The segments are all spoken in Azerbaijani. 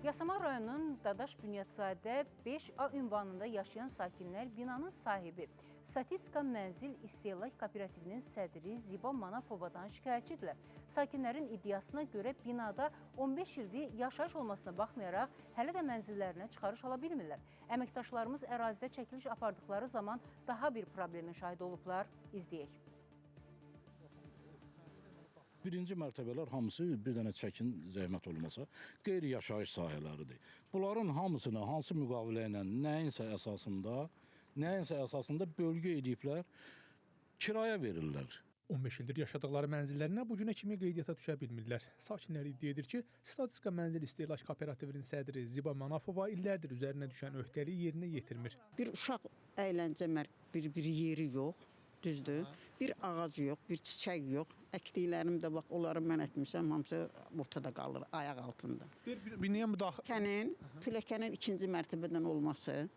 Yasamal rayonunun Dadaş Bünyadzadə 5A ünvanında yaşayan sakinlər binanın sahibi Statistika Mənzil İstehlak Kooperativinin sədri Ziba Manafovadan şikayətçidirlər. Sakinlərin iddiasına görə binada 15 ildir yaşayış olmasına baxmayaraq hələ də mənzillərinə çıxarış ala bilmirlər. Əməkdaşlarımız ərazidə çəkiliş apardıqları zaman daha bir problemin şahidi olublar. İzləyək. Birinci mərtəbələr hamısı bir dənə çəkin zəhmət olmasa qeyri-yaşayış sahələridir. Bunların hamısını hansı müqavilə ilə nəyinsə əsasında bölgə ediblər, kiraya verirlər. 15 ildir yaşadıkları mənzillərinə bu günə kimi qeydiyyata düşə bilmirlər. Sakinlər iddia edir ki, Statistika Mənzil İstehlak Kooperativinin sədri Ziba Manafova illərdir üzərinə düşən öhdəliyi yerinə yetirmir. Bir uşaq əyləncə bir yeri yox. Düzdür. Bir ağac yox, bir çiçək yox. Əkdiklərim də bax, onları mən etmişəm, hamısı ortada qalır, ayaq altında. Binaya müdaxilə... Pilləkənin ikinci mərtəbədən olması,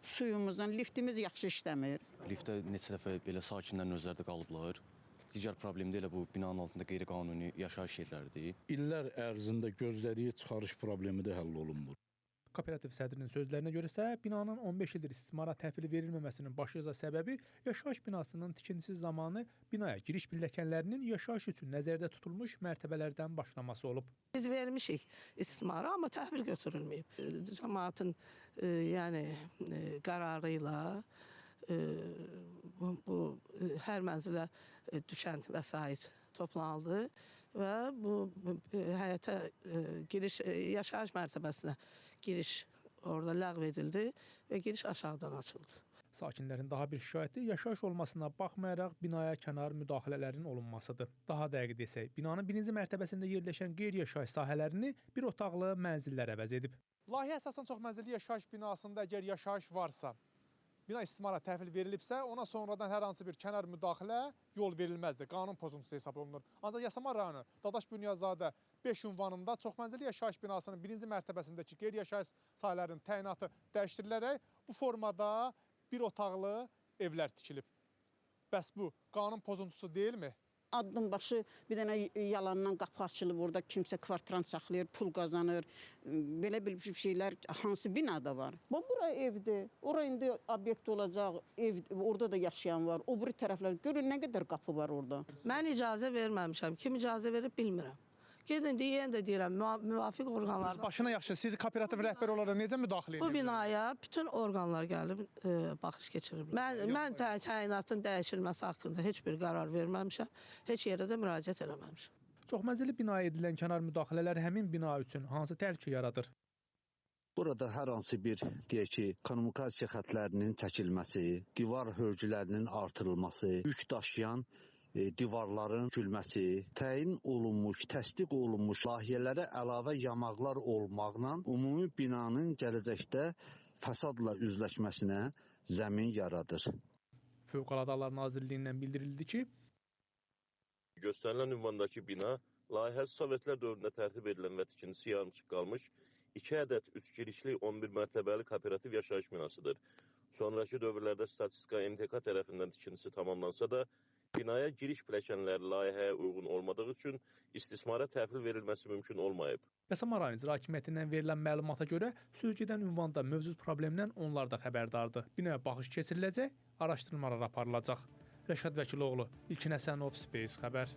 suyumuzdan, liftimiz yaxşı işləmir. Liftdə neçə dəfə belə sakinlərin özləri də qalıblar. Digər problem də elə bu binanın altında qeyri-qanuni yaşayış yerləridir. İllər ərzində gözlədiyi çıxarış problemi də həll olunmur. Kooperativ sədrinin sözlərinə görə isə binanın 15 ildir istismara təhvil verilməməsinin başlıca səbəbi yaşayış binasının tikintisi zamanı binaya giriş pilləkənlərinin yaşayış üçün nəzərdə tutulmuş mərtəbələrdən başlaması olub. Biz vermişik istismara, amma təhvil götürülməyib. Cəmaatın qərarı ilə bu hər mənzilə düşən vəsait toplanıldı və bu həyətə giriş, yaşayış mərtəbəsinə giriş orada ləğv edildi və giriş aşağıdan açıldı. Sakinlərin daha bir şikayəti yaşayış olmasına baxmayaraq binaya kənar müdaxilələrin olunmasıdır. Daha dəqiq desək, binanın birinci mərtəbəsində yerləşən qeyri-yaşayış sahələrini bir otaqlı mənzillər əvəz edib. Layihə əsasən çoxmənzilli yaşayış binasında əgər yaşayış varsa, bina istismara təhvil verilibsə, ona sonradan hər hansı bir kənar müdaxilə yol verilməzdir. Qanun pozuntusu hesab olunur. Ancaq Yasamal rayonu Dadaş Bünyadzadə 5 ünvanında çoxmənzilli yaşayış binasının birinci mərtəbəsindəki qeyri-yaşayış sahələrinin təyinatı dəyişdirilərək bu formada bir otaqlı evlər tikilib. Bəs bu qanun pozuntusu deyilmi? Addım başı bir dənə yalandan qapı açılıb, orada kimsə kvartirant saxlayır, pul qazanır. Belə bir şeylər hansı binada var? Bura evdir, ora indi obyekt olacaq, ev, orada da yaşayan var. O biri tərəflər, görün nə qədər qapı var orada. Mən icazə verməmişəm, kim icazə verib bilmirəm. Gedin deyən də deyirəm, müvafiq orqanlar. Siz başına yaxşı, siz kooperativ rəhbəri olaraq necə müdaxilə edirsiniz? Bu binaya bütün orqanlar gəlib baxış keçirib. Mən təyinatın dəyişilməsi haqqında heç bir qərar verməmişəm, heç yerə də müraciət eləməmişəm. Çoxmənzilli binaya edilən kənar müdaxilələr həmin bina üçün hansı təhlükə yaradır? Burada hər hansı bir, deyək ki, kommunikasiya xətlərinin çəkilməsi, divar hörgülərinin artırılması, yük daşıyan divarların gülməsi, təyin olunmuş, təsdiq olunmuş layihələrə əlavə yamaqlar olmaqla ümumi binanın gələcəkdə fəsadla üzləşməsinə zəmin yaradır. Fövqəladə Hallar Nazirliyindən bildirildi ki, göstərilən ünvandakı bina layihə Sovetlər dövründə tərtib edilən və tikintisi yarımçıq qalmış 2 ədəd 3 girişli 11 mərtəbəli kooperativ yaşayış binasıdır. Sonraki dövrlərdə Statistika MTK tərəfindən tikintisi tamamlansa da, binaya giriş pilləkənləri layihəyə uyğun olmadığı üçün istismara təhvil verilməsi mümkün olmayıb. Yasamal rayon İcra Hakimiyyətindən verilən məlumata görə sözgedən ünvanda mövcud problemdən onlar da xəbərdardır. Binaya baxış keçiriləcək, araşdırmalar aparılacaq. Rəşad Vəkiloğlu, İlkin Həsənov, Space xəbər.